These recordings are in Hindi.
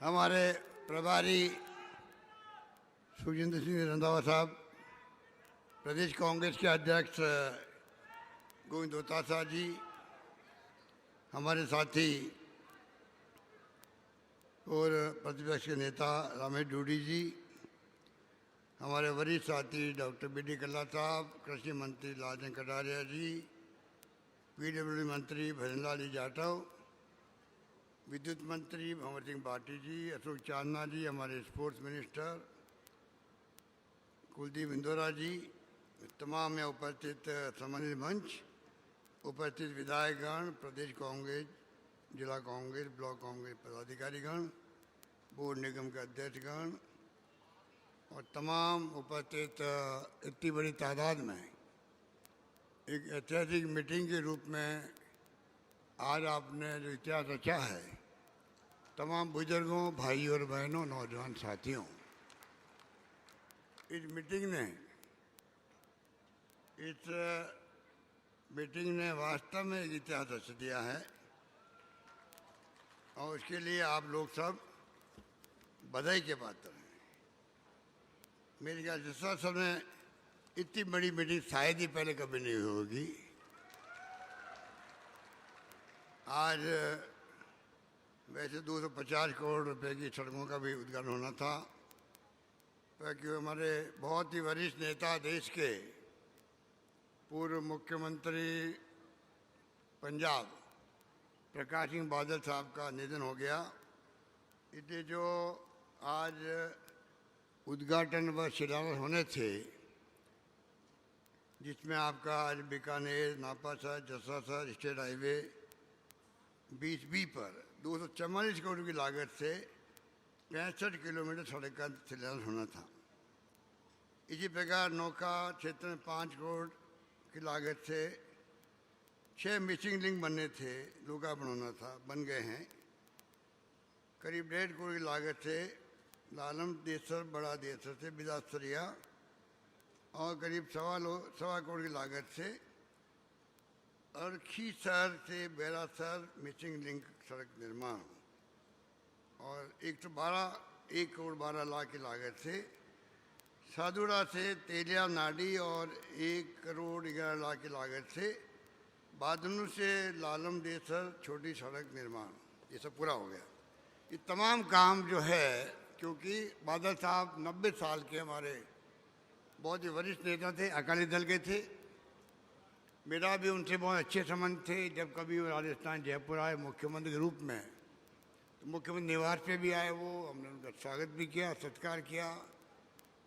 हमारे प्रभारी सुजिंदर सिंह रंधावा साहब, प्रदेश कांग्रेस के अध्यक्ष गोविंद दोतासा जी, हमारे साथी और प्रतिपक्ष के नेता रमेश डूडी जी, हमारे वरिष्ठ साथी डॉक्टर बी.डी. कल्ला साहब, कृषि मंत्री लालचंद कटारिया जी, पीडब्ल्यूडी मंत्री भजनलाल जी जाटव, विद्युत मंत्री भंवर सिंह भाटी जी, अशोक चांदना जी, हमारे स्पोर्ट्स मिनिस्टर कुलदीप इंदौरा जी, तमाम में उपस्थित सम्मानित मंच, उपस्थित विधायकगण, प्रदेश कांग्रेस, जिला कांग्रेस, ब्लॉक कांग्रेस पदाधिकारीगण, बोर्ड निगम के अध्यक्षगण और तमाम उपस्थित इतनी बड़ी तादाद में एक ऐतिहासिक मीटिंग के रूप में आज आपने जो इतिहास रचा है, तमाम बुजुर्गों, भाइयों और बहनों, नौजवान साथियों, इस मीटिंग ने वास्तव में एक इतिहास रच दिया है और उसके लिए आप लोग सब बधाई के पात्र हैं। मेरे ख्याल से सब में इतनी बड़ी मीटिंग शायद ही पहले कभी नहीं होगी। आज वैसे 250 करोड़ रुपए की सड़कों का भी उद्घाटन होना था, क्योंकि हमारे बहुत ही वरिष्ठ नेता देश के पूर्व मुख्यमंत्री पंजाब प्रकाश सिंह बादल साहब का निधन हो गया। इसलिए जो आज उद्घाटन व शिलान्यास होने थे, जिसमें आपका आज Bikaner, Napasar, Jasasar state highway 20B पर 244 करोड़ की लागत से 65 किलोमीटर सड़क का शिलान्यास होना था। इसी प्रकार नौका क्षेत्र में 5 करोड़ की लागत से 6 मिसिंग लिंक बनने थे, लोकार्पण होना था, बन गए हैं। करीब 1.5 करोड़ की लागत से लालम देसर, बड़ा देसर से बिदासरिया और करीब 1.25 करोड़ की लागत से अरखीसर से बैरासर मिसिंग लिंक सड़क निर्माण और 1 करोड़ 12 लाख की लागत से सादुड़ा से तेलिया नाडी और 1 करोड़ 11 लाख की लागत से बादनू से लालम देसर छोटी सड़क निर्माण, ये सब पूरा हो गया। ये तमाम काम जो है, क्योंकि बादल साहब 90 साल के हमारे बहुत ही वरिष्ठ नेता थे, अकाली दल के थे। मेरा भी उनसे बहुत अच्छे संबंध थे। जब कभी वो राजस्थान जयपुर आए मुख्यमंत्री के रूप में, तो मुख्यमंत्री निवास पे भी आए, वो हमने उनका स्वागत भी किया, सत्कार किया।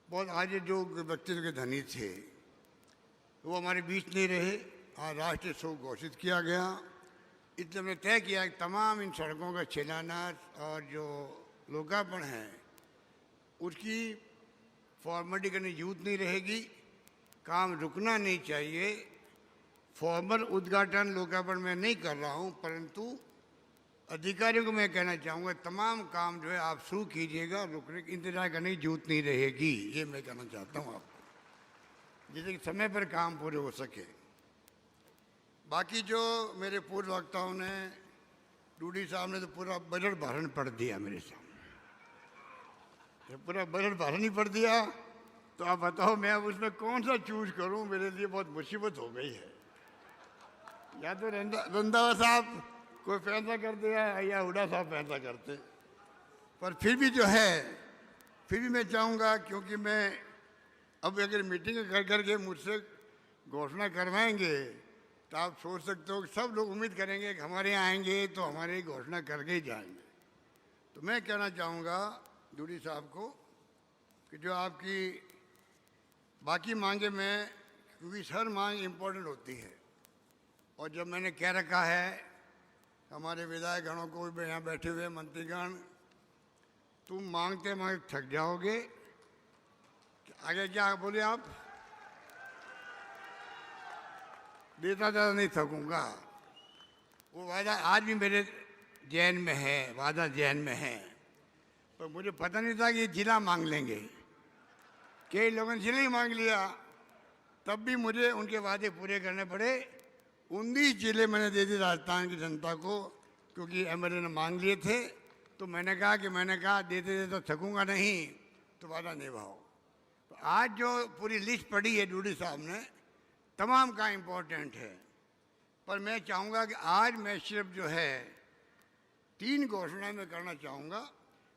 बहुत आज जो व्यक्तित्व के धनी थे, वो हमारे बीच नहीं रहे। आज राष्ट्रीय शोक घोषित किया गया। इसलिए हमने तय किया कि तमाम इन सड़कों का शिलान्यास और जो लोकार्पण है, उसकी फॉर्मेलिटी करने की जरूरत नहीं रहेगी, काम रुकना नहीं चाहिए। फॉर्मल उद्घाटन लोकार्पण में नहीं कर रहा हूं, परंतु अधिकारियों को मैं कहना चाहूँगा तमाम काम जो है आप शुरू कीजिएगा, रुकने की इंतजार करने की जरूरत नहीं रहेगी। ये मैं कहना चाहता हूँ आपको, जिससे कि समय पर काम पूरे हो सके। बाकी जो मेरे पूर्व वक्ताओं ने, डूडी साहब ने तो पूरा बजट भाषण पढ़ दिया मेरे सामने, पूरा बजट भाषण ही पढ़ दिया। तो आप बताओ मैं अब उसमें कौन सा चूज करूं? मेरे लिए बहुत मुसीबत हो गई है। या तो रंधावा साहब कोई फैसला कर दिया या हुड्डा साहब फैसला करते, पर फिर भी जो है, फिर भी मैं चाहूँगा, क्योंकि मैं अब अगर मीटिंग कर करके मुझसे घोषणा करवाएंगे तो आप सोच सकते हो कि सब लोग उम्मीद करेंगे कि हमारे यहाँ आएंगे तो हमारी घोषणा करके ही जाएंगे। तो मैं कहना चाहूँगा डूडी साहब को कि जो आपकी बाकी मांगे में, क्योंकि हर मांग इम्पोर्टेंट होती है, और जब मैंने कह रखा है हमारे विधायकगणों को भी यहाँ बैठे हुए मंत्रीगण, तुम मांगते मांगते थक जाओगे। आगे क्या बोले आप? देता ज़्यादा नहीं थकूंगा। वो वादा आज भी मेरे जहन में है, वादा जहन में है, पर मुझे पता नहीं था कि ये जिला मांग लेंगे। कई लोगों ने जिला ही मांग लिया, तब भी मुझे उनके वादे पूरे करने पड़े। 19 जिले मैंने दे दिए राजस्थान की जनता को, क्योंकि एमएलए ने मांग लिए थे। तो मैंने कहा देते देते तो थकूंगा नहीं, तो वादा निभाओ। तो आज जो पूरी लिस्ट पड़ी है डूडी साहब ने, तमाम का इम्पोर्टेंट है, पर मैं चाहूँगा कि आज मैं सिर्फ जो है 3 घोषणाएं मैं करना चाहूँगा,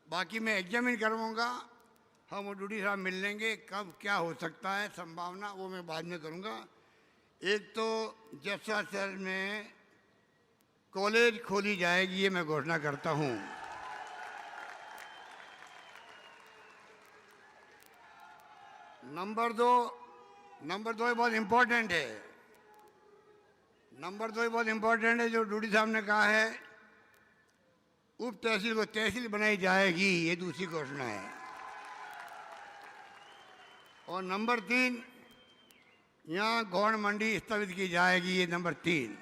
बाकी मैं एग्जामिन करवाऊँगा। हम वो डूडी साहब मिल लेंगे, कब क्या हो सकता है संभावना, वो मैं बाद में करूँगा। एक तो जस्सा शहर में कॉलेज खोली जाएगी, ये मैं घोषणा करता हूँ। नंबर दो बहुत इम्पोर्टेंट है। जो डूडी साहब ने कहा है उप तहसील को तहसील बनाई जाएगी, ये दूसरी घोषणा है। और नंबर 3, यहाँ गौड़ मंडी स्थगित की जाएगी, ये नंबर 3।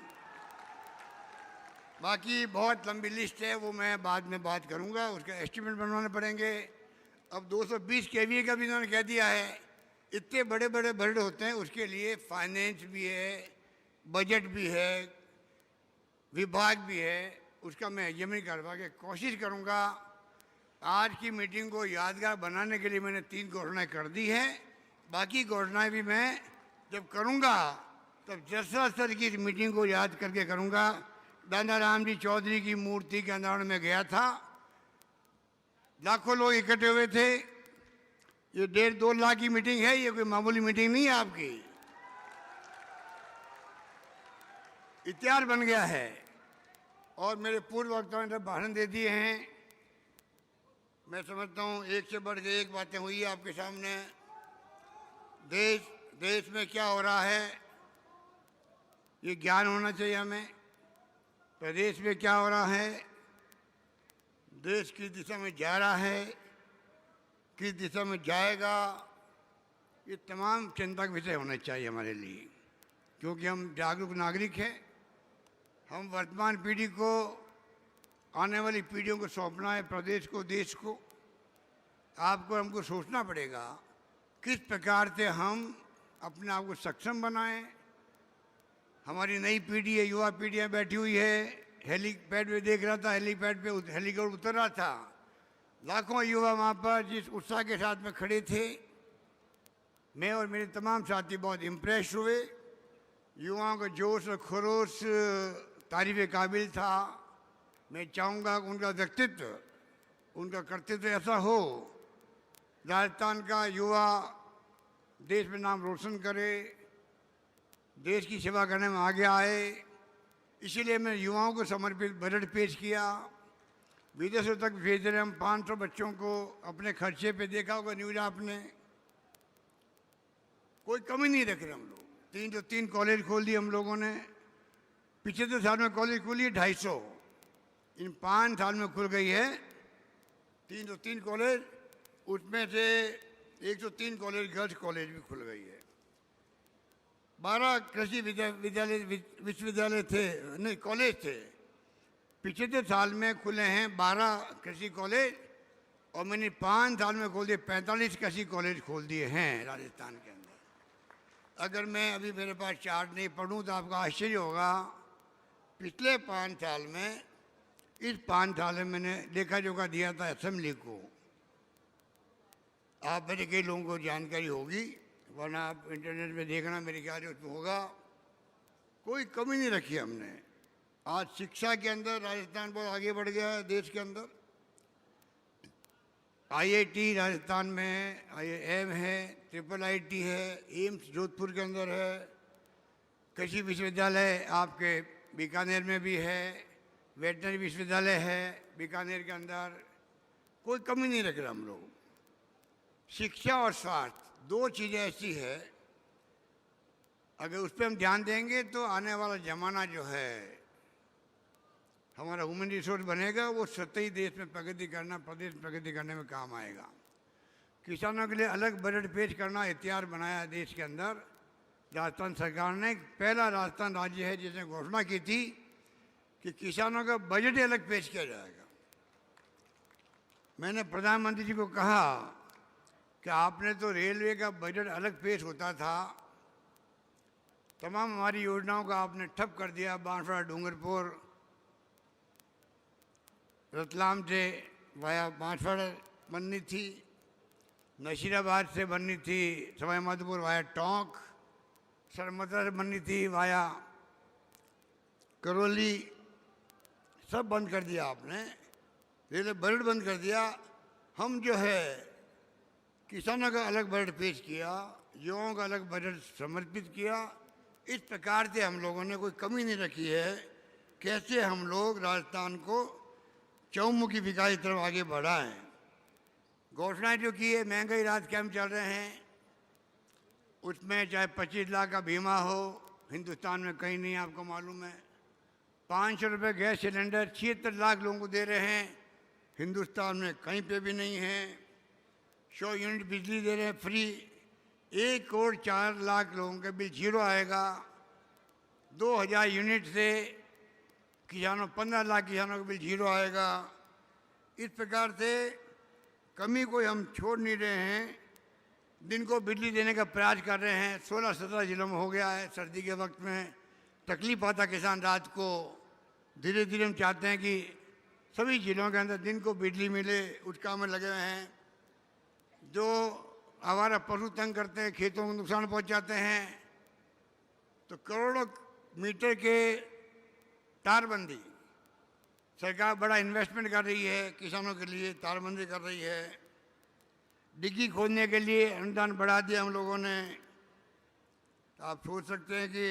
बाकी बहुत लंबी लिस्ट है, वो मैं बाद में बात करूँगा, उसका एस्टिमेट बनवाने पड़ेंगे। अब 220 केवीए का भी इन्होंने कह दिया है। इतने बड़े बड़े बजट होते हैं, उसके लिए फाइनेंस भी है, बजट भी है, विभाग भी है, उसका मैं एग्जामिन करवा के कोशिश करूँगा। आज की मीटिंग को यादगार बनाने के लिए मैंने 3 घोषणाएं कर दी है, बाकी घोषणाएं भी मैं जब करूँगा तब जस्सा स्तर की इस मीटिंग को याद करके करूँगा। दादा राम जी चौधरी की मूर्ति के अनावरण में गया था, लाखों लोग इकट्ठे हुए थे। ये 1.5-2 लाख की मीटिंग है, ये कोई मामूली मीटिंग नहीं है आपकी। इतिहास बन गया है। और मेरे पूर्व वक्ताओं ने भाषण दे दिए हैं। मैं समझता हूँ एक से बढ़ के एक बातें हुई है आपके सामने। देश में क्या हो रहा है ये ज्ञान होना चाहिए हमें। प्रदेश में क्या हो रहा है, देश किस दिशा में जा रहा है, किस दिशा में जाएगा, ये तमाम चिंता का विषय होना चाहिए हमारे लिए, क्योंकि हम जागरूक नागरिक हैं। हम वर्तमान पीढ़ी को, आने वाली पीढ़ियों को सौंपना है प्रदेश को, देश को। आपको हमको सोचना पड़ेगा किस प्रकार से हम अपने आप को सक्षम बनाएं। हमारी नई पीढ़ी है, युवा पीढ़ियाँ बैठी हुई है। हेलीपैड पे देख रहा था, हेलीपैड पे हेलीकॉप्टर उतर रहा था, लाखों युवा वहाँ पर जिस उत्साह के साथ में खड़े थे, मैं और मेरे तमाम साथी बहुत इम्प्रेस हुए। युवाओं का जोश और खरोश तारीफ़ काबिल था। मैं चाहूँगा कि उनका व्यक्तित्व, उनका कर्तव्य ऐसा हो, राजस्थान का युवा देश में नाम रोशन करे, देश की सेवा करने में आगे आए। इसीलिए मैं युवाओं को समर्पित बजट पेश किया। विदेशों तक भेज रहे हम 500 बच्चों को अपने खर्चे पे। देखा होगा न्यूज आपने, कोई कमी नहीं रख रहे हम लोग। 3 कॉलेज खोल दिए हम लोगों ने। पिछले साल में कॉलेज खुली है 250, इन 5 साल में खुल गई है 303 कॉलेज। उसमें से 103 कॉलेज गर्ल्स कॉलेज भी खुल गई है। 12 कृषि विश्वविद्यालय थे, नहीं कॉलेज थे। पिछले साल में खुले हैं 12 कृषि कॉलेज, और मैंने 5 साल में खोल दिए 45 कृषि कॉलेज खोल दिए हैं राजस्थान के अंदर। अगर मैं अभी मेरे पास चार्ट नहीं पढ़ूँ तो आपका आश्चर्य होगा। पिछले 5 साल में, इस 5 साल में मैंने लेखा जोखा दिया था असेंबली को। आप मेरे कई लोगों को जानकारी होगी, वरना आप इंटरनेट में देखना, मेरे ख्याल से उसमें होगा। कोई कमी नहीं रखी हमने। आज शिक्षा के अंदर राजस्थान बहुत आगे बढ़ गया है देश के अंदर। IIT राजस्थान में है, IIM है, IIIT है, एम्स जोधपुर के अंदर है, कृषि विश्वविद्यालय आपके बीकानेर में भी है, वेटनरी विश्वविद्यालय है बीकानेर के अंदर। कोई कमी नहीं रख रहे हम लोग। शिक्षा और स्वास्थ्य 2 चीज़ें ऐसी है, अगर उस पर हम ध्यान देंगे तो आने वाला ज़माना जो है हमारा ह्यूमन रिसोर्स बनेगा, वो सतही देश में प्रगति करना, प्रदेश में प्रगति करने में काम आएगा। किसानों के लिए अलग बजट पेश करना इख्तियार बनाया है देश के अंदर। राजस्थान सरकार ने पहला राजस्थान राज्य है जिसने घोषणा की थी कि किसानों का बजट अलग पेश किया जाएगा। मैंने प्रधानमंत्री जी को कहा कि आपने तो रेलवे का बजट अलग पेश होता था, तमाम हमारी योजनाओं का आपने ठप कर दिया। बांसवाड़ा, डूंगरपुर, रतलाम से वाया बांसवाड़ा बननी थी, नशीराबाद से बननी थी सवाई माधोपुर वाया टोंक, सरमता से बननी थी वाया करौली, सब बंद कर दिया आपने, रेलवे बजट बंद कर दिया। हम जो है किसानों का अलग बजट पेश किया, युवाओं का अलग बजट समर्पित किया। इस प्रकार से हम लोगों ने कोई कमी नहीं रखी है। कैसे हम लोग राजस्थान को चौमुखी विकास की तरफ आगे बढ़ाएं। घोषणाएं जो की है, महंगाई राहत कैंप चल रहे हैं, उसमें चाहे 25 लाख का बीमा हो, हिंदुस्तान में कहीं नहीं, आपको मालूम है। 500 रुपये गैस सिलेंडर 76 लाख लोगों को दे रहे हैं, हिंदुस्तान में कहीं पे भी नहीं है। 100 यूनिट बिजली दे रहे हैं फ्री, 1 करोड़ 4 लाख लोगों के बिल जीरो आएगा। 2000 यूनिट से किसानों 15 लाख किसानों का बिल जीरो आएगा। इस प्रकार से कमी कोई हम छोड़ नहीं रहे हैं। दिन को बिजली देने का प्रयास कर रहे हैं। 16-17 जिलों में हो गया है। सर्दी के वक्त में तकलीफ आता किसान रात को, धीरे धीरे हम चाहते हैं कि सभी जिलों के अंदर दिन को बिजली मिले, उस काम में लगे हुए हैं। जो आवारा पशु तंग करते हैं, खेतों को नुकसान पहुंचाते हैं, तो करोड़ों मीटर के तारबंदी, सरकार बड़ा इन्वेस्टमेंट कर रही है किसानों के लिए, तारबंदी कर रही है। डिग्गी खोदने के लिए अनुदान बढ़ा दिया हम लोगों ने। तो आप सोच सकते हैं कि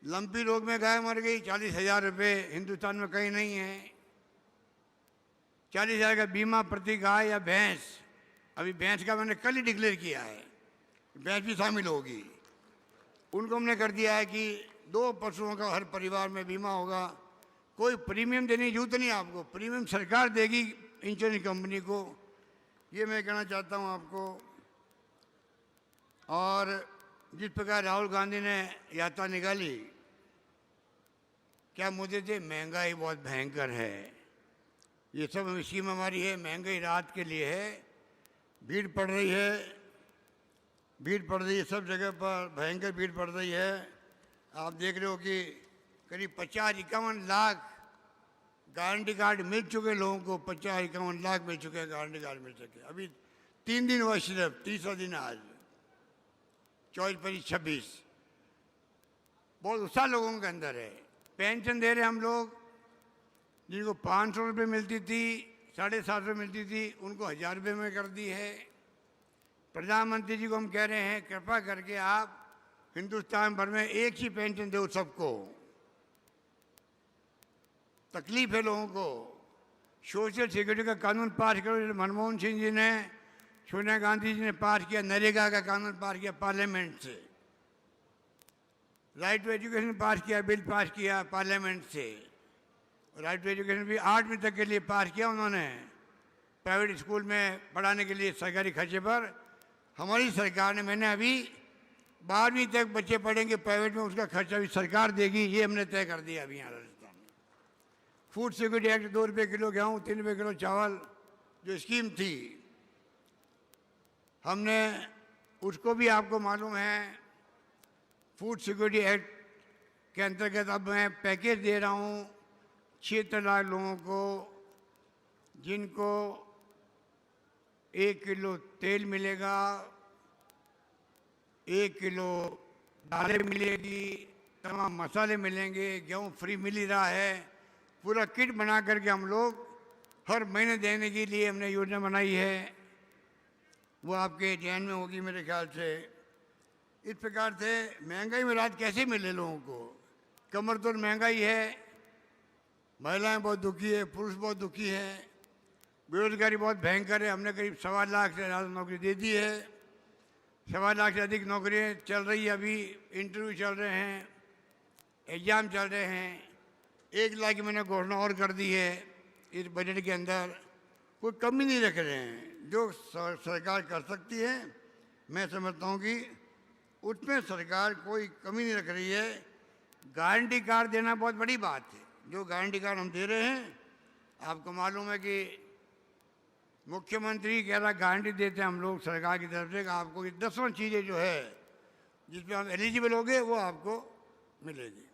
लंपी रोग में गाय मर गई, 40,000 रुपये हिंदुस्तान में कहीं नहीं है। 40,000 का बीमा प्रति गाय या भैंस, अभी भैंस का मैंने कल ही डिक्लेयर किया है, भैंस भी शामिल होगी। उनको हमने कर दिया है कि 2 पशुओं का हर परिवार में बीमा होगा। कोई प्रीमियम देने की जरूरत नहीं आपको, प्रीमियम सरकार देगी इंश्योरेंस कंपनी को। ये मैं कहना चाहता हूँ आपको। और जिस प्रकार राहुल गांधी ने यात्रा निकाली, क्या मुद्दे थे? महंगाई बहुत भयंकर है, ये सब स्कीम हमारी है, महंगाई राहत के लिए है। भीड़ पड़ रही है, भीड़ पड़ रही है, सब जगह पर भयंकर भीड़ पड़ रही है। आप देख रहे हो कि करीब 50-51 लाख गारंटी कार्ड मिल चुके लोगों को, 50-51 लाख मिल चुके हैं, गारंटी कार्ड मिल चुके। अभी 3 दिन हुआ, सिर्फ 30वां दिन है आज, 24-25-26। बहुत उत्साह लोगों के अंदर है। पेंशन दे रहे हम लोग, जिनको 500 रुपये मिलती थी, 750 मिलती थी, उनको 1000 रुपये में कर दी है। प्रधानमंत्री जी को हम कह रहे हैं, कृपा करके आप हिंदुस्तान भर में एक ही पेंशन दो सबको। तकलीफ है लोगों को। सोशल सिक्योरिटी का कानून पास करो, मनमोहन सिंह जी ने, सोनिया गांधी जी ने पास किया। नरेगा का कानून पास किया पार्लियामेंट से। राइट टू एजुकेशन पास किया, बिल पास किया पार्लियामेंट से। राइट टू एजुकेशन भी 8वीं तक के लिए पास किया उन्होंने, प्राइवेट स्कूल में पढ़ाने के लिए सरकारी खर्चे पर। हमारी सरकार ने, मैंने अभी 12वीं तक बच्चे पढ़ेंगे प्राइवेट में, उसका खर्चा भी सरकार देगी, ये हमने तय कर दिया अभी यहाँ राजस्थान में। फूड सिक्योरिटी एक्ट, 2 रुपये किलो गेहूँ, 3 रुपये किलो चावल जो स्कीम थी, हमने उसको भी, आपको मालूम है, फूड सिक्योरिटी एक्ट के अंतर्गत अब मैं पैकेज दे रहा हूँ 76 लाख लोगों को, जिनको 1 किलो तेल मिलेगा, 1 किलो दालें मिलेगी, तमाम मसाले मिलेंगे, गेहूँ फ्री मिल ही रहा है। पूरा किट बना करके हम लोग हर महीने देने के लिए हमने योजना बनाई है। वो आपके ध्यान में होगी मेरे ख्याल से। इस प्रकार से महंगाई में राहत कैसे मिले लोगों को? कमर तोड़ महंगाई है, महिलाएं बहुत दुखी है, पुरुष बहुत दुखी है, बेरोजगारी बहुत भयंकर है। हमने करीब 1.25 लाख से ज़्यादा नौकरी दे दी है। 1.25 लाख से अधिक नौकरियाँ चल रही है, अभी इंटरव्यू चल रहे हैं, एग्ज़ाम चल रहे हैं। 1 लाख की मैंने घोषणा और कर दी है इस बजट के अंदर। कोई कमी नहीं रख रहे हैं, जो सरकार कर सकती है मैं समझता हूँ कि उसमें सरकार कोई कमी नहीं रख रही है। गारंटी कार्ड देना बहुत बड़ी बात है। जो गारंटी कार्ड हम दे रहे हैं, आपको मालूम है कि मुख्यमंत्री कह रहा गारंटी देते हैं हम लोग सरकार की तरफ से कि आपको ये 10वां चीज़ें जो है जिसमें आप एलिजिबल होगे वो आपको मिलेगी।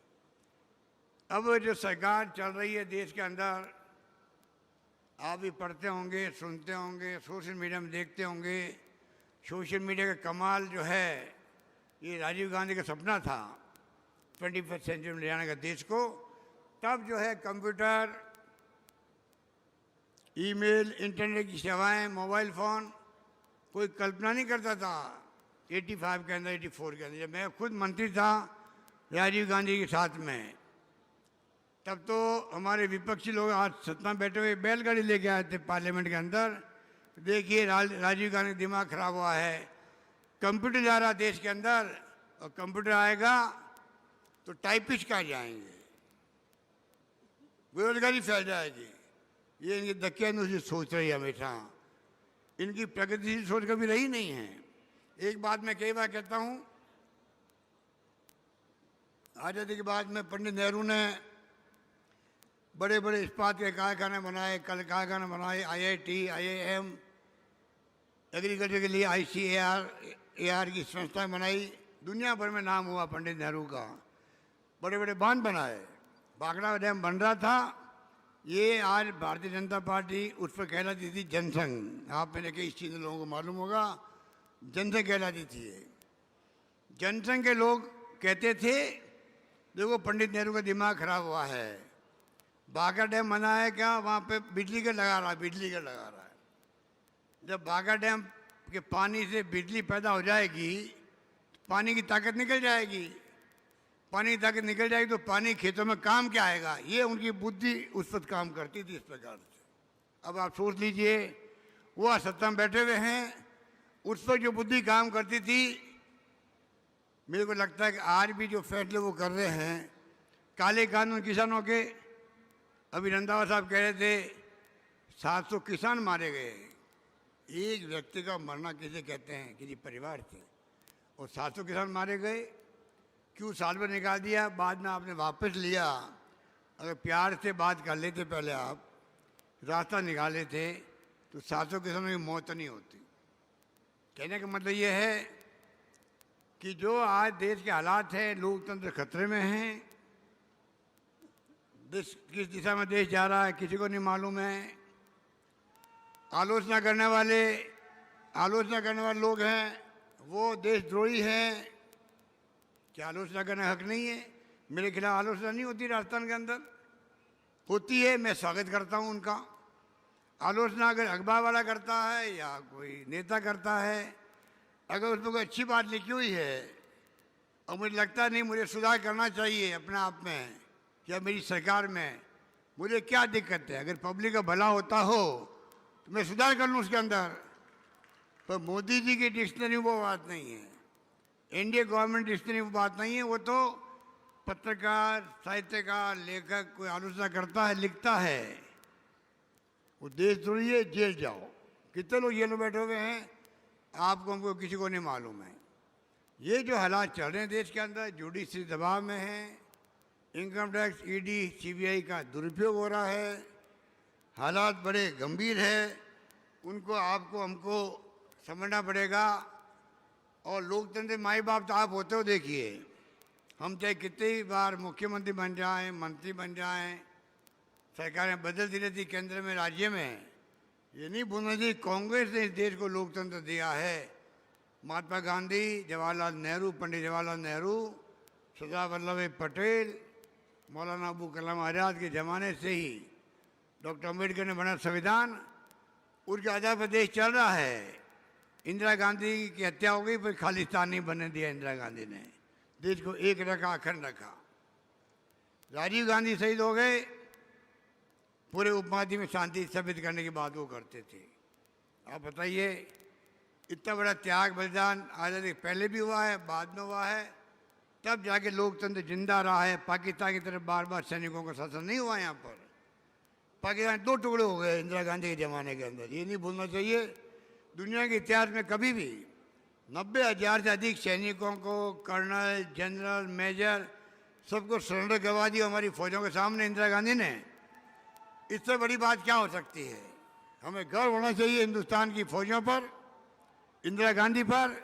अब जो सरकार चल रही है देश के अंदर, आप भी पढ़ते होंगे, सुनते होंगे, सोशल मीडिया में देखते होंगे। सोशल मीडिया का कमाल जो है, ये राजीव गांधी का सपना था 21st सेंचुरी में ले जाने का देश को। तब जो है कंप्यूटर, ईमेल, इंटरनेट की सेवाएं, मोबाइल फ़ोन कोई कल्पना नहीं करता था 85 के अंदर, 84 के अंदर, जब मैं खुद मंत्री था राजीव गांधी के साथ में। तब तो हमारे विपक्षी लोग आज सत्ता में बैठे हुए बैलगाड़ी लेके आए थे पार्लियामेंट के अंदर। देखिए राजीव गांधी का दिमाग खराब हुआ है, कंप्यूटर जा रहा देश के अंदर, और कंप्यूटर आएगा तो टाइपिस्ट कहाँ जाएंगे, बेरोजगारी फैल जाएगी। ये इनकी दकियानूसी सोच रही है हमेशा, इनकी प्रगतिशील सोच कभी रही नहीं है। एक बात मैं कई बार कहता हूँ, आज़ादी के बाद में पंडित नेहरू ने बड़े बड़े इस्पात के कारखाने बनाए, कल कारखाने बनाए, IIT, IIM, एग्रीकल्चर के लिए ICAR की संस्थाएं बनाई। दुनिया भर में नाम हुआ पंडित नेहरू का। बड़े बड़े बांध बनाए, बागड़ा डैम बन रहा था। ये आज भारतीय जनता पार्टी उस पर कहलाती थी जनसंघ। आप मैंने कई इस चीज़ लोगों को मालूम होगा, जनसंघ कहलाती थी। जनसंघ के लोग कहते थे देखो पंडित नेहरू का दिमाग खराब हुआ है, बाघा डैम बना है क्या, वहाँ पे बिजली का लगा रहा है, बिजली का लगा रहा है। जब बाघा डैम के पानी से बिजली पैदा हो जाएगी, पानी की ताकत निकल जाएगी, पानी की ताकत निकल जाएगी तो पानी खेतों में काम क्या आएगा। ये उनकी बुद्धि उस वक्त काम करती थी इस प्रकार से। अब आप सोच लीजिए, वो सत्ता में बैठे हुए हैं, उस वक्त जो बुद्धि काम करती थी, मेरे को लगता है कि आज भी जो फैसले वो कर रहे हैं, काले कानून किसानों के, अभी रंधावा साहब कह रहे थे 700 किसान मारे गए। एक व्यक्ति का मरना किसे कहते हैं, किसी परिवार से, और 700 किसान मारे गए। क्यों साल भर निकाल दिया, बाद में आपने वापस लिया। अगर प्यार से बात कर लेते, पहले आप रास्ता निकाले थे, तो 700 किसानों की मौत नहीं होती। कहने का मतलब ये है कि जो आज देश के हालात हैं, लोकतंत्र खतरे में हैं, देश किस दिशा में देश जा रहा है किसी को नहीं मालूम है। आलोचना करने वाले लोग हैं, वो देशद्रोही हैं। क्या आलोचना करने हक नहीं है? मेरे खिलाफ आलोचना नहीं होती राजस्थान के अंदर, होती है, मैं स्वागत करता हूं उनका। आलोचना अगर अखबार वाला करता है या कोई नेता करता है, अगर उसमें कोई अच्छी बात लिखी हुई है और मुझे लगता नहीं मुझे सुधार करना चाहिए अपने आप में या मेरी सरकार में, मुझे क्या दिक्कत है? अगर पब्लिक का भला होता हो तो मैं सुधार कर लूँ उसके अंदर। पर मोदी जी की डिक्शनरी वो बात नहीं है, एनडीए गवर्नमेंट डिक्शनरी वो बात नहीं है। वो तो पत्रकार, साहित्यकार, लेखक कोई आलोचना करता है, लिखता है, वो देशद्रोही है, जेल जाओ। कितने लोग जेल में बैठे हुए हैं आपको, हमको, किसी को नहीं मालूम है। ये जो हालात चल रहे हैं देश के अंदर, जुडिशरी दबाव में है, इनकम टैक्स, ईडी, सीबीआई का दुरुपयोग हो रहा है, हालात बड़े गंभीर है, उनको आपको हमको समझना पड़ेगा। और लोकतंत्र माई बाप तो आप होते हो। देखिए, हम चाहे कितनी बार मुख्यमंत्री बन जाएं, मंत्री बन जाएं, सरकारें बदलती रहती केंद्र में, राज्य में, ये नहीं भूलना चाहिए कांग्रेस ने इस देश को लोकतंत्र दिया है। महात्मा गांधी, जवाहरलाल नेहरू, पंडित जवाहरलाल नेहरू, सरदार वल्लभ भाई पटेल, मौलाना अबू कलाम आज़ाद के ज़माने से ही डॉक्टर अम्बेडकर ने बना संविधान, उनके आधार पर देश चल रहा है। इंदिरा गांधी की हत्या हो गई, फिर खालिस्तान नहीं बनने दिया इंदिरा गांधी ने, देश को एक रखा, अखंड रखा। राजीव गांधी शहीद हो गए, पूरे उपमहाद्वीप में शांति स्थापित करने की बात वो करते थे। आप बताइए, इतना बड़ा त्याग बलिदान आज़ादी पहले भी हुआ है, बाद में हुआ है, तब जाके लोकतंत्र जिंदा रहा है। पाकिस्तान की तरफ बार बार सैनिकों का शासन नहीं हुआ यहाँ पर। पाकिस्तान 2 टुकड़े हो गए इंदिरा गांधी के ज़माने के अंदर, ये नहीं भूलना चाहिए। दुनिया के इतिहास में कभी भी 90,000 से अधिक सैनिकों को, कर्नल, जनरल, मेजर, सबको सरेंडर करवा दिया हमारी फौजों के सामने इंदिरा गांधी ने। इससे बड़ी बात क्या हो सकती है? हमें गर्व होना चाहिए हिंदुस्तान की फौजों पर, इंदिरा गांधी पर,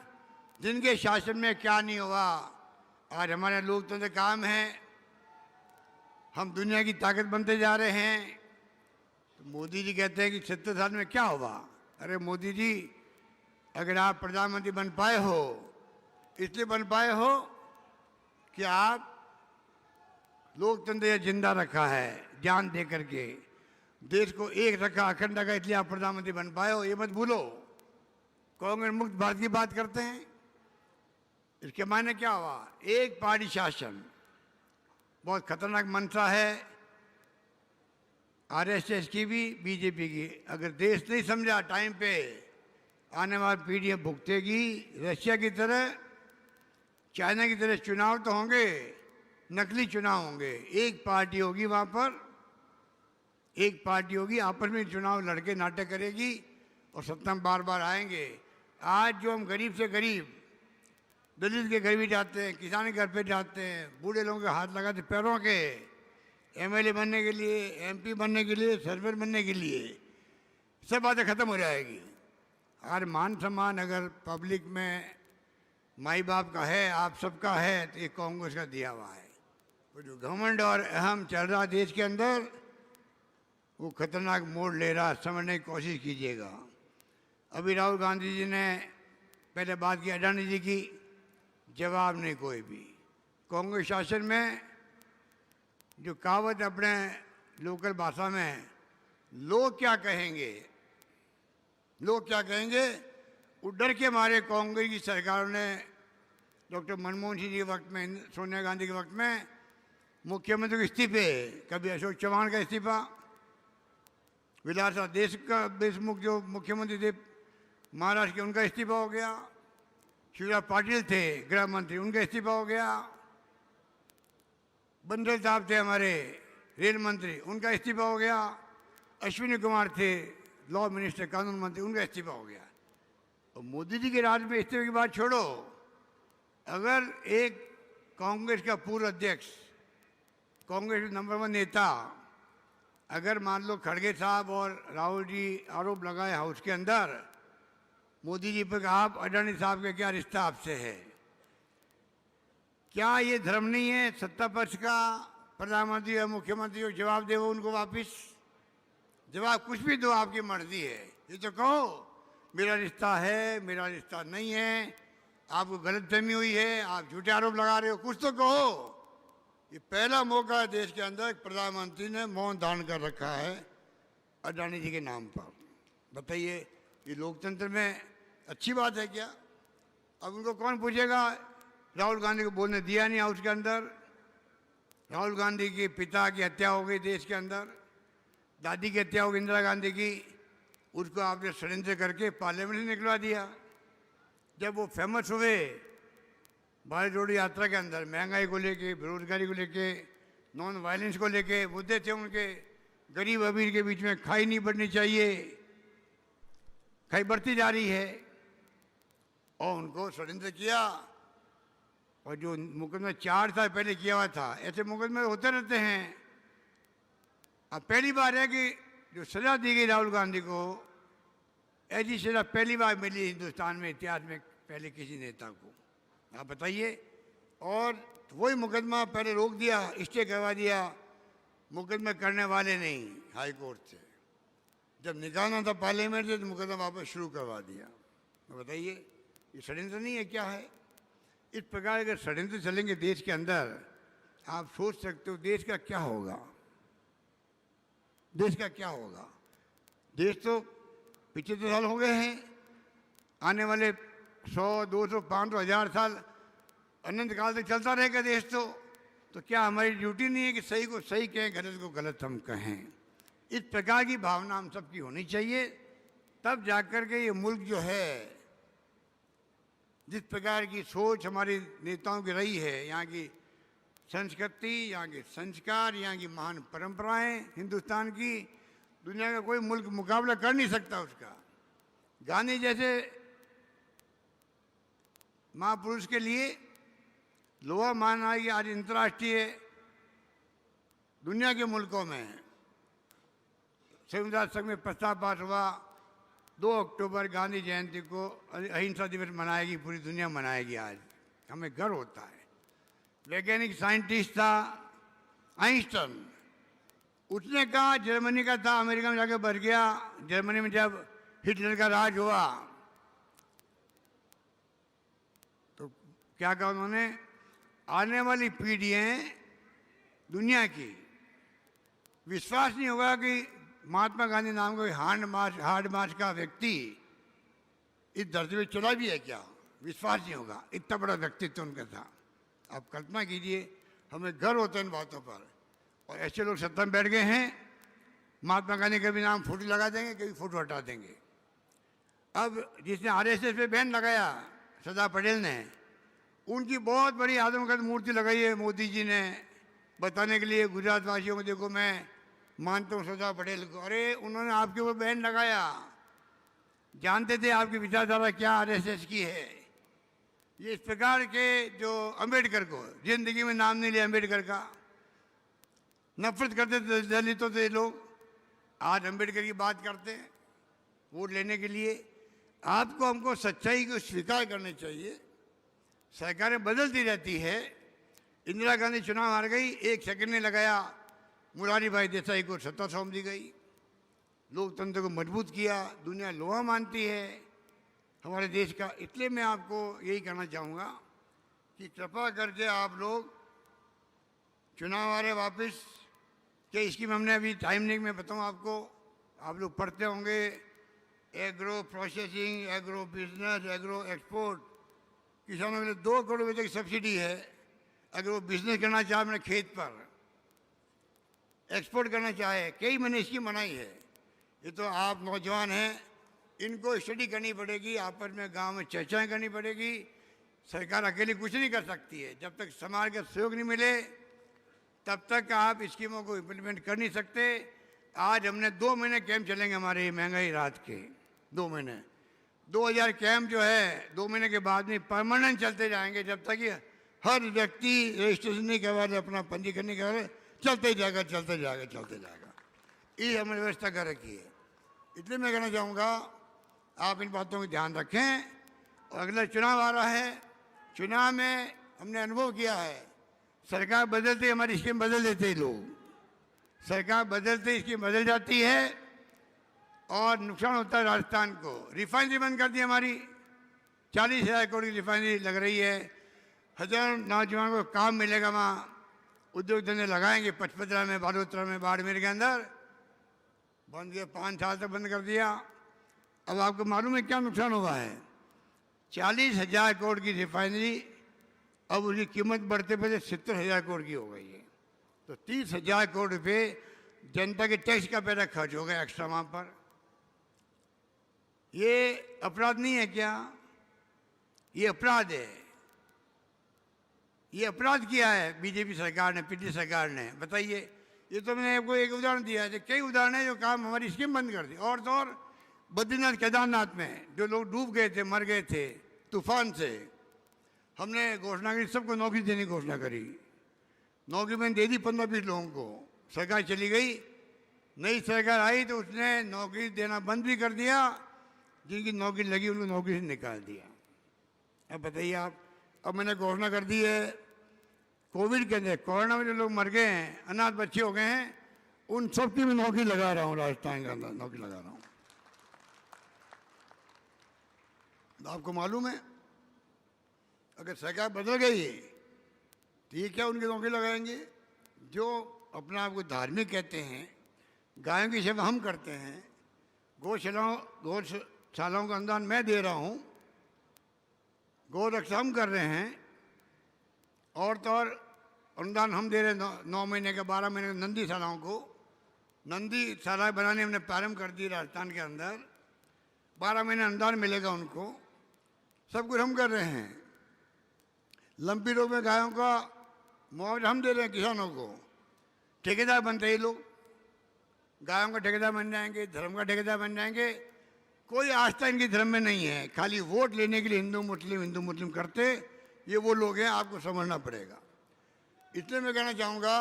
जिनके शासन में क्या नहीं हुआ। आज हमारे लोकतंत्र काम है, हम दुनिया की ताकत बनते जा रहे हैं। तो मोदी जी कहते हैं कि 70 साल में क्या हुआ। अरे मोदी जी, अगर आप प्रधानमंत्री बन पाए हो, इसलिए बन पाए हो कि आप लोकतंत्र ये जिंदा रखा है, जान दे करके देश को एक रखा, अखंड रखा, इसलिए आप प्रधानमंत्री बन पाए हो। ये मत भूलो। कांग्रेस मुक्त भारत की बात करते हैं, इसके मायने क्या हुआ? एक पार्टी शासन बहुत खतरनाक मंशा है आरएसएस की भी, बीजेपी की। अगर देश नहीं समझा टाइम पे, आने वाली पीढ़ियां भुगतेगी। रशिया की तरह, चाइना की तरह चुनाव तो होंगे, नकली चुनाव होंगे। एक पार्टी होगी वहां पर, एक पार्टी होगी, आपस में चुनाव लड़के नाटक करेगी और सत्ता में बार बार आएंगे। आज जो हम गरीब से गरीब, दलित के घर भी जाते हैं, किसान के घर पे जाते हैं, बूढ़े लोगों के हाथ लगाते पैरों के, एमएलए बनने के लिए, एमपी बनने के लिए, सरपंच बनने के लिए, सब बातें खत्म हो जाएगी। हर मान सम्मान अगर पब्लिक में माई बाप का है, आप सबका है, तो ये कांग्रेस का दिया हुआ है। तो जो घमंड और अहम चल रहा देश के अंदर, वो खतरनाक मोड़ ले रहा, समझने की कोशिश कीजिएगा। अभी राहुल गांधी जी ने पहले बात की अडानी जी की, जवाब नहीं कोई भी। कांग्रेस शासन में जो कहावत अपने लोकल भाषा में, लोग क्या कहेंगे, लोग क्या कहेंगे, वो डर के मारे कांग्रेस की सरकारों ने डॉक्टर मनमोहन सिंह जी के वक्त में, सोनिया गांधी के वक्त में मुख्यमंत्री के इस्तीफे, कभी अशोक चौहान का इस्तीफा, विलासा देशमुख जो मुख्यमंत्री थे महाराष्ट्र के, उनका इस्तीफा हो गया। शिवराज पाटिल थे गृह मंत्री, उनका इस्तीफा हो गया। बंदल साहब थे हमारे रेल मंत्री, उनका इस्तीफा हो गया। अश्विनी कुमार थे लॉ मिनिस्टर, कानून मंत्री, उनका इस्तीफा हो गया। और मोदी जी के राज में इस्तीफे की बात छोड़ो, अगर एक कांग्रेस का पूर्व अध्यक्ष, कांग्रेस के नंबर 1 नेता, अगर मान लो खड़गे साहब और राहुल जी आरोप लगाए हाउस के अंदर मोदी जी पर, आप अडानी साहब का क्या रिश्ता आपसे है, क्या ये धर्म नहीं है सत्ता पक्ष का? प्रधानमंत्री या मुख्यमंत्री को जवाब दे, वो उनको वापिस जवाब कुछ भी दो, आपकी मर्जी है। ये तो कहो मेरा रिश्ता है, मेरा रिश्ता नहीं है, आपको गलतफहमी हुई है, आप झूठे आरोप लगा रहे हो, कुछ तो कहो। ये पहला मौका है देश के अंदर, प्रधानमंत्री ने मौन धारण कर रखा है अडानी जी के नाम पर। बताइए, ये लोकतंत्र में अच्छी बात है क्या? अब उनको कौन पूछेगा? राहुल गांधी को बोलने दिया नहीं हाउस के अंदर। राहुल गांधी के पिता की हत्या हो गई देश के अंदर, दादी की हत्या हो गई इंदिरा गांधी की, उसको आपने षड्यंत्र करके पार्लियामेंट से निकलवा दिया। जब वो फेमस हुए भारत जोड़ो यात्रा के अंदर, महंगाई को लेके, बेरोजगारी को लेके, नॉन वायलेंस को लेके मुद्दे थे उनके, गरीब अमीर के बीच में खाई नहीं बढ़नी चाहिए, खाई बढ़ती जा रही है, और उनको षड्यंत्र किया। और जो मुकदमा 4 साल पहले किया हुआ था, ऐसे मुकदमे होते रहते हैं। अब पहली बार है कि जो सजा दी गई राहुल गांधी को, ऐसी सजा पहली बार मिली हिंदुस्तान में, इतिहास में पहले किसी नेता को। आप बताइए। और वही मुकदमा पहले रोक दिया, स्टे करवा दिया, मुकदमा करने वाले नहीं, हाई कोर्ट से। जब निकालना था पार्लियामेंट से, तो मुकदमा वापस शुरू करवा दिया। तो बताइए, ये षड्यंत्र नहीं है क्या है? इस प्रकार अगर षड्यंत्र चलेंगे देश के अंदर, आप सोच सकते हो देश का क्या होगा, देश का क्या होगा। देश तो 75 साल हो गए हैं, आने वाले 100, 200, 500, 1000 साल अनंत काल तक चलता रहेगा देश। तो क्या हमारी ड्यूटी नहीं है कि सही को सही कहें, गलत को गलत हम कहें? इस प्रकार की भावना हम सबकी होनी चाहिए, तब जाकर के ये मुल्क जो है, जिस प्रकार की सोच हमारी नेताओं की रही है, यहाँ की संस्कृति, यहाँ के संस्कार, यहाँ की महान परंपराएं, हिंदुस्तान की, दुनिया का कोई मुल्क मुकाबला कर नहीं सकता उसका। गांधी जैसे महापुरुष के लिए लोहा मानना है कि आज अंतर्राष्ट्रीय दुनिया के मुल्कों में संविधान सभा में प्रस्ताव पास हुआ, 2 अक्टूबर गांधी जयंती को अहिंसा दिवस मनाएगी, पूरी दुनिया मनाएगी। आज हमें गर्व होता है। वैज्ञानिक साइंटिस्ट था आइंस्टाइन, उसने कहा जर्मनी का था, अमेरिका में जाकर बढ़ गया। जर्मनी में जब हिटलर का राज हुआ तो क्या कहा उन्होंने, आने वाली पीढ़ियां दुनिया की विश्वास नहीं होगा कि महात्मा गांधी नाम का हार्ड मार्च का व्यक्ति इस धरती पे चला भी है क्या, विश्वास नहीं होगा। इतना बड़ा व्यक्तित्व उनका था। आप कल्पना कीजिए, हमें गर्व होता है इन बातों पर, और ऐसे लोग सत्ता में बैठ गए हैं। महात्मा गांधी का भी नाम फोटो लगा देंगे, कभी फोटो हटा देंगे। अब जिसने आरएसएस पे बैन लगाया, सरदार पटेल ने, उनकी बहुत बड़ी आदमकद मूर्ति लगाई है मोदी जी ने, बताने के लिए गुजरात वासियों को, देखो मैं मानता हूँ सरदार पटेल को। अरे उन्होंने आपके ऊपर बैन लगाया, जानते थे आपकी विचारधारा क्या आरएसएस की है। ये इस प्रकार के जो अंबेडकर को जिंदगी में नाम नहीं लिया, अम्बेडकर का नफरत करते थे दलितों से लोग, आज अम्बेडकर की बात करते हैं वोट लेने के लिए। आपको हमको सच्चाई को स्वीकार करनी चाहिए। सरकारें बदलती रहती है। इंदिरा गांधी चुनाव हार गई, 1 सेकंड ने लगाया, मुरारी भाई देसाई को सत्ता सौंप दी गई, लोकतंत्र को मजबूत किया। दुनिया लोहा मानती है हमारे देश का। इसलिए मैं आपको यही कहना चाहूँगा कि कृपा करके आप लोग चुनाव आ रहे वापस के स्कीम हमने अभी टाइम नहीं, मैं बताऊँ आपको, आप लोग पढ़ते होंगे, agro processing, agro business, agro export. किसानों के लिए 2 करोड़ रुपये तक सब्सिडी है। अगर वो बिजनेस करना चाहे अपने खेत पर, एक्सपोर्ट करना चाहे, कई मैंने इसकी मनाई है। ये तो आप नौजवान हैं, इनको स्टडी करनी पड़ेगी, आपस में गांव में चर्चाएं करनी पड़ेगी। सरकार अकेली कुछ नहीं कर सकती है। जब तक समाज का सहयोग नहीं मिले तब तक आप स्कीमों को इम्प्लीमेंट कर नहीं सकते। आज हमने 2 महीने कैंप चलेंगे हमारे महंगाई राहत के, 2 महीने, 2000 कैंप जो है 2 महीने के बाद में परमानेंट चलते जाएंगे, जब तक ये हर व्यक्ति रजिस्ट्रेशन नहीं करवा रहे, अपना पंजीकरण नहीं करवा रहे, चलते ही जाएगा, चलते जाएगा, चलते जाएगा। ये हमने व्यवस्था कर रखी है। इसलिए मैं कहना चाहूँगा आप इन बातों को ध्यान रखें। और अगला चुनाव आ रहा है, चुनाव में हमने अनुभव किया है, सरकार बदलते हमारी स्कीम बदल देते हैं लोग, सरकार बदलते स्कीम बदल जाती है और नुकसान होता है। राजस्थान को रिफाइनरी बंद कर दी हमारी, 40,000 करोड़ की रिफाइनरी लग रही है, हजारों नौजवानों को काम मिलेगा, वहाँ उद्योग धंधे लगाएंगे। पचपदरा में, बालोतरा में, बाड़मेर के अंदर बंद किया, 5 साल तक बंद कर दिया। अब आपको मालूम है क्या नुकसान हुआ है, 40,000 करोड़ की रिफाइनरी अब उसकी कीमत बढ़ते बढ़ते 70,000 करोड़ की हो गई है। तो 30,000 करोड़ रुपये जनता के टैक्स का पैसा खर्च हो गया एक्स्ट्रा वहाँ पर। ये अपराध नहीं है क्या? ये अपराध है। ये अपराध किया है बीजेपी सरकार ने, पिछली सरकार ने, बताइए। ये तो मैंने आपको एक उदाहरण दिया है, कई उदाहरण है जो काम हमारी स्कीम बंद कर दी। और तो और बद्रीनाथ केदारनाथ में जो लोग डूब गए थे, मर गए थे तूफान से, हमने घोषणा करी, सबको नौकरी देने की घोषणा करी। नौकरी मैंने दे दी 15-20 लोगों को। सरकार चली गई, नई सरकार आई तो उसने नौकरी देना बंद भी कर दिया, जिनकी नौकरी लगी उनको नौकरी से निकाल दिया। अब बताइए आप, अब मैंने घोषणा कर दी है, कोविड के अंदर, कोरोना में जो लोग मर गए हैं, अनाथ बच्चे हो गए हैं, उन सब की मैं नौकरी लगा रहा हूँ, राजस्थान के अंदर नौकरी लगा रहा हूँ। आपको मालूम है अगर सरकार बदल गई तो ये क्या उनकी नौकरी लगाएंगे? जो अपना आपको धार्मिक कहते हैं, गायों की सेवा हम करते हैं, गौशालाओं का अनुदान मैं दे रहा हूँ, गौ रक्षा हम कर रहे हैं, और तो और अनुदान हम दे रहे हैं 9 महीने का, 12 महीने का नंदी शालाओं को। नंदी शालाएँ बनाने हमने प्रारंभ कर दी राजस्थान के अंदर, 12 महीने अनुदान मिलेगा उनको, सब कुछ हम कर रहे हैं। लंपी रोग में गायों का मुआवजा हम दे रहे हैं किसानों को। ठेकेदार बनते ही लोग, गायों का ठेकेदार बन जाएंगे, धर्म का ठेकेदार बन जाएंगे। कोई आस्था इनकी धर्म में नहीं है, खाली वोट लेने के लिए हिंदू मुस्लिम करते, ये वो लोग हैं, आपको समझना पड़ेगा। इसलिए मैं कहना चाहूँगा,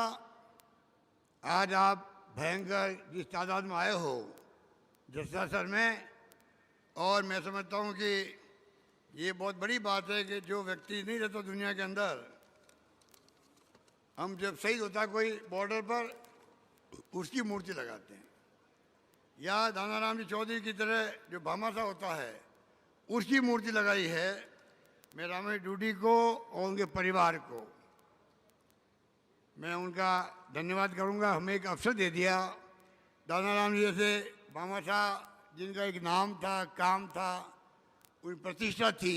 आज आप भयंकर जिस तादाद में आए हो जसरासर में, और मैं समझता हूँ कि ये बहुत बड़ी बात है कि जो व्यक्ति नहीं रहता दुनिया के अंदर, हम जब शहीद होता कोई बॉर्डर पर, उसकी मूर्ति लगाते हैं, या दानाराम जी चौधरी की तरह जो भामाशाह होता है उसकी मूर्ति लगाई है। मैं रामेश डूडी को और उनके परिवार को मैं उनका धन्यवाद करूंगा। हमें एक अवसर दे दिया। दानाराम जी जैसे भामाशाह जिनका एक नाम था, काम था, उनकी प्रतिष्ठा थी,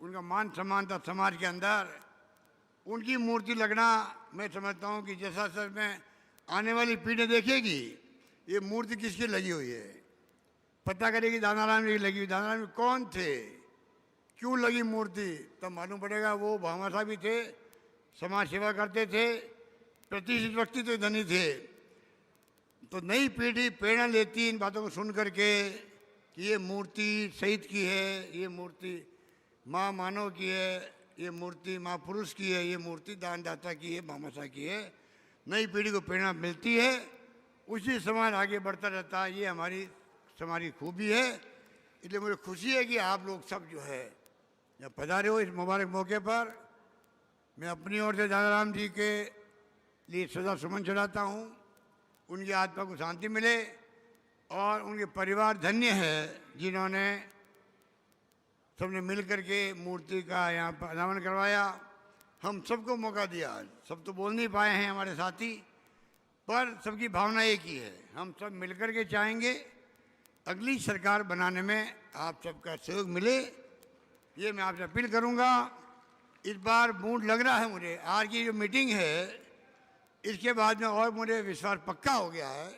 उनका मान सम्मान था समाज के अंदर, उनकी मूर्ति लगना मैं समझता हूँ कि जैसा सर में आने वाली पीढ़ी देखेगी ये मूर्ति किसकी लगी हुई है, पता करेगी दानाराम जी की लगी हुई। दानाराम जी कौन थे, क्यों लगी मूर्ति, तब मालूम पड़ेगा वो भामाशाह भी थे, समाज सेवा करते थे, प्रतिष्ठित व्यक्तित्व धनी थे। तो नई पीढ़ी प्रेरणा लेती इन बातों को सुन करके कि ये मूर्ति शहीद की है, ये मूर्ति माँ मानव की है, ये मूर्ति माँ पुरुष की है, ये मूर्ति दानदाता की है, भामाशाह की है। नई पीढ़ी को प्रेरणा मिलती है, उसी समाज आगे बढ़ता रहता है। ये हमारी समाज की खूबी है। इसलिए मुझे खुशी है कि आप लोग सब जो है जब पधारे हो इस मुबारक मौके पर। मैं अपनी ओर से दानाराम जी के लिए सदा सुमन चढ़ाता हूँ, उनकी आत्मा को शांति मिले और उनके परिवार धन्य है जिन्होंने सबने मिल करके मूर्ति का यहाँ पर अनावरण करवाया। हम सबको मौका दिया, सब तो बोल नहीं पाए हैं हमारे साथी, पर सबकी भावना एक ही है। हम सब मिलकर के चाहेंगे अगली सरकार बनाने में आप सबका सहयोग मिले, ये मैं आपसे अपील करूँगा। इस बार मूड लग रहा है मुझे, आज की जो मीटिंग है इसके बाद में और मुझे विश्वास पक्का हो गया है।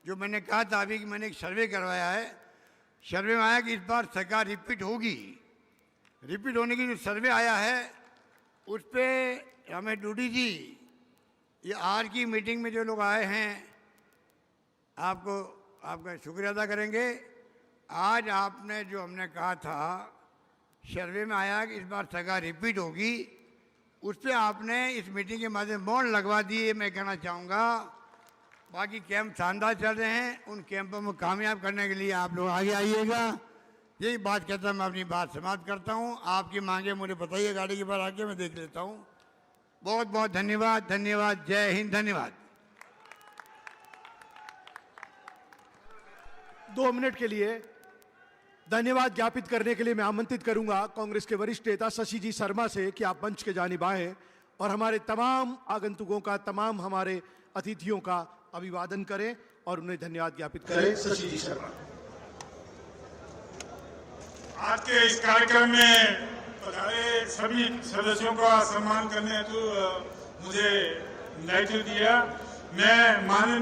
जो मैंने कहा था अभी कि मैंने एक सर्वे करवाया है, सर्वे में आया कि इस बार सरकार रिपीट होगी। रिपीट होने की जो सर्वे आया है उस पर हमें डूडी जी, ये आज की मीटिंग में जो लोग आए हैं आपको आपका शुक्रिया अदा करेंगे। आज आपने जो हमने कहा था सर्वे में आया कि इस बार सरकार रिपीट होगी, उस पर आपने इस मीटिंग के माध्यम से मोहर लगवा दिए। मैं कहना चाहूँगा बाकी कैंप शानदार चल रहे हैं, उन कैंपों में कामयाब करने के लिए आप लोग आगे आइएगा। यही बात कहता मैं अपनी बात समाप्त करता हूँ। आपकी मांगे मुझे बताइए, गाड़ी के बाहर आके मैं देख लेता हूँ। बहुत बहुत धन्यवाद। धन्यवाद। जय हिंद। धन्यवाद। 2 मिनट के लिए धन्यवाद ज्ञापित करने के लिए मैं आमंत्रित करूंगा कांग्रेस के वरिष्ठ नेता शशि जी शर्मा से कि आप मंच के जानिब आएं और हमारे तमाम आगंतुकों का, तमाम हमारे अतिथियों का अभिवादन करें और उन्हें धन्यवाद ज्ञापित करें। शशि जी शर्मा। आज के इस कार्यक्रम में पधारे सभी सदस्यों का सम्मान करने हेतु मुझे दायित्व दिया। मैं माननीय